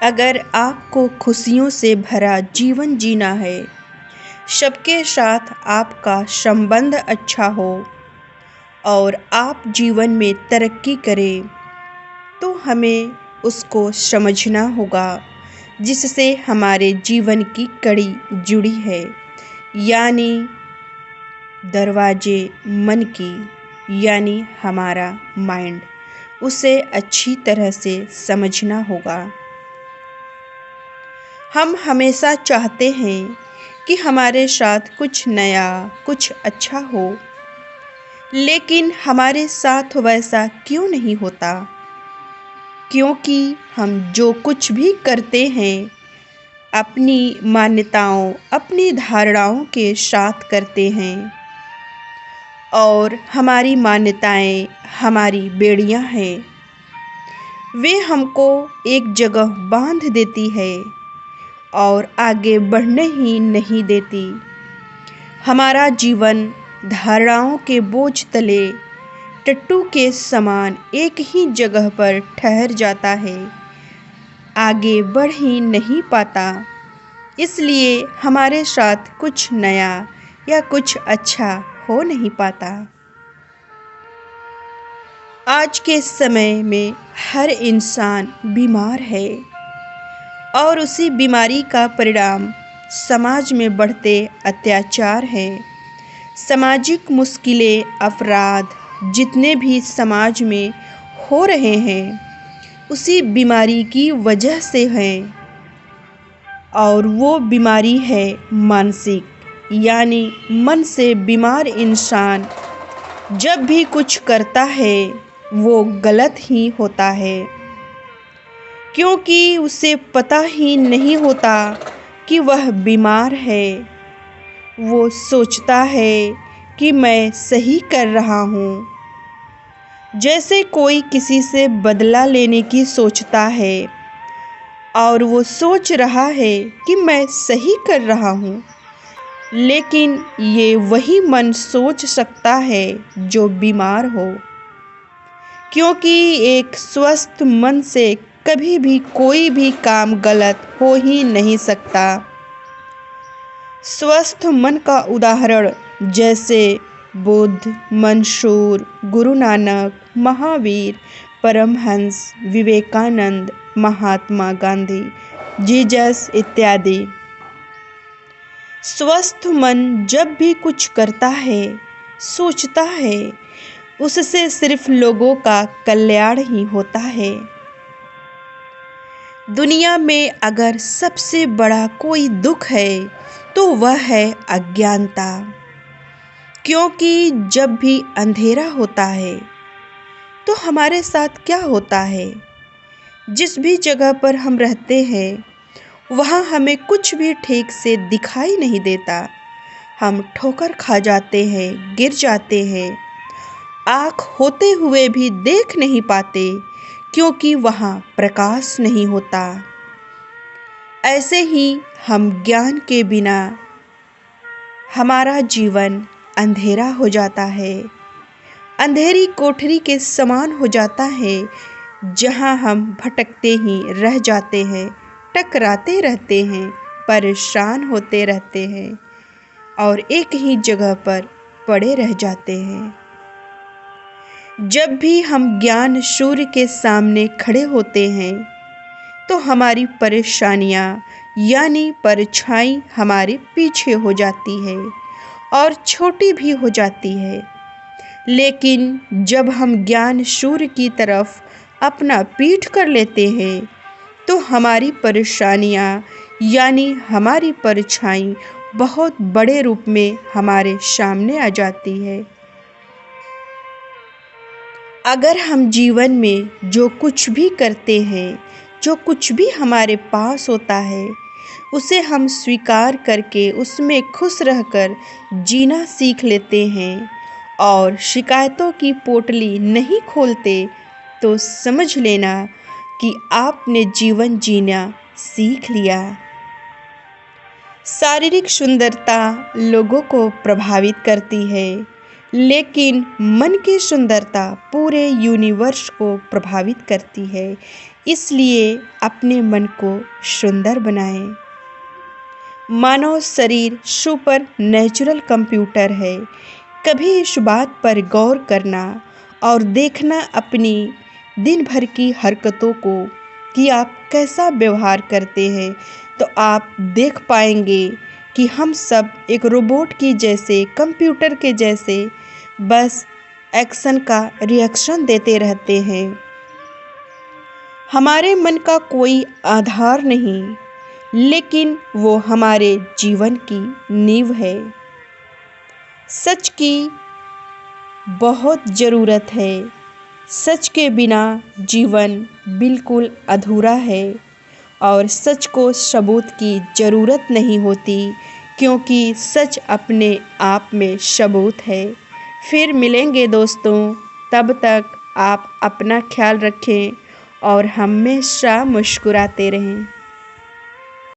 अगर आपको खुशियों से भरा जीवन जीना है, सबके साथ आपका संबंध अच्छा हो और आप जीवन में तरक्की करें, तो हमें उसको समझना होगा जिससे हमारे जीवन की कड़ी जुड़ी है, यानी दरवाजे मन की, यानी हमारा माइंड। उसे अच्छी तरह से समझना होगा। हम हमेशा चाहते हैं कि हमारे साथ कुछ नया, कुछ अच्छा हो, लेकिन हमारे साथ वैसा क्यों नहीं होता? क्योंकि हम जो कुछ भी करते हैं अपनी मान्यताओं, अपनी धारणाओं के साथ करते हैं, और हमारी मान्यताएं हमारी बेड़ियां हैं। वे हमको एक जगह बांध देती है और आगे बढ़ने ही नहीं देती। हमारा जीवन धारणाओं के बोझ तले टट्टू के समान एक ही जगह पर ठहर जाता है, आगे बढ़ ही नहीं पाता। इसलिए हमारे साथ कुछ नया या कुछ अच्छा हो नहीं पाता। आज के समय में हर इंसान बीमार है और उसी बीमारी का परिणाम समाज में बढ़ते अत्याचार है। सामाजिक मुश्किलें, अपराध जितने भी समाज में हो रहे हैं, उसी बीमारी की वजह से हैं। और वो बीमारी है मानसिक, यानी मन से बीमार इंसान जब भी कुछ करता है वो गलत ही होता है, क्योंकि उसे पता ही नहीं होता कि वह बीमार है। वो सोचता है कि मैं सही कर रहा हूँ, जैसे कोई किसी से बदला लेने की सोचता है और वो सोच रहा है कि मैं सही कर रहा हूँ, लेकिन ये वही मन सोच सकता है जो बीमार हो, क्योंकि एक स्वस्थ मन से कभी भी कोई भी काम गलत हो ही नहीं सकता। स्वस्थ मन का उदाहरण जैसे बुद्ध, मंसूर, गुरु नानक, महावीर, परमहंस, विवेकानंद, महात्मा गांधी, जीसस इत्यादि। स्वस्थ मन जब भी कुछ करता है, सोचता है, उससे सिर्फ लोगों का कल्याण ही होता है। दुनिया में अगर सबसे बड़ा कोई दुख है तो वह है अज्ञानता, क्योंकि जब भी अंधेरा होता है तो हमारे साथ क्या होता है? जिस भी जगह पर हम रहते हैं वहाँ हमें कुछ भी ठीक से दिखाई नहीं देता। हम ठोकर खा जाते हैं, गिर जाते हैं, आँख होते हुए भी देख नहीं पाते, क्योंकि वहाँ प्रकाश नहीं होता। ऐसे ही हम ज्ञान के बिना हमारा जीवन अंधेरा हो जाता है, अंधेरी कोठरी के समान हो जाता है, जहाँ हम भटकते ही रह जाते हैं, टकराते रहते हैं, परेशान होते रहते हैं और एक ही जगह पर पड़े रह जाते हैं। जब भी हम ज्ञान सूर्य के सामने खड़े होते हैं तो हमारी परेशानियाँ यानी परछाई हमारे पीछे हो जाती है और छोटी भी हो जाती है। लेकिन जब हम ज्ञान सूर्य की तरफ अपना पीठ कर लेते हैं तो हमारी परेशानियाँ यानी हमारी परछाई बहुत बड़े रूप में हमारे सामने आ जाती है। अगर हम जीवन में जो कुछ भी करते हैं, जो कुछ भी हमारे पास होता है, उसे हम स्वीकार करके उसमें खुश रहकर जीना सीख लेते हैं और शिकायतों की पोटली नहीं खोलते, तो समझ लेना कि आपने जीवन जीना सीख लिया। शारीरिक सुंदरता लोगों को प्रभावित करती है, लेकिन मन की सुंदरता पूरे यूनिवर्स को प्रभावित करती है। इसलिए अपने मन को सुंदर बनाएं। मानव शरीर सुपर नेचुरल कंप्यूटर है। कभी इस बात पर गौर करना और देखना अपनी दिन भर की हरकतों को कि आप कैसा व्यवहार करते हैं, तो आप देख पाएंगे कि हम सब एक रोबोट की जैसे, कंप्यूटर के जैसे बस एक्शन का रिएक्शन देते रहते हैं। हमारे मन का कोई आधार नहीं, लेकिन वो हमारे जीवन की नींव है। सच की बहुत ज़रूरत है। सच के बिना जीवन बिल्कुल अधूरा है और सच को सबूत की ज़रूरत नहीं होती, क्योंकि सच अपने आप में सबूत है। फिर मिलेंगे दोस्तों, तब तक आप अपना ख्याल रखें और हमेशा मुस्कुराते रहें।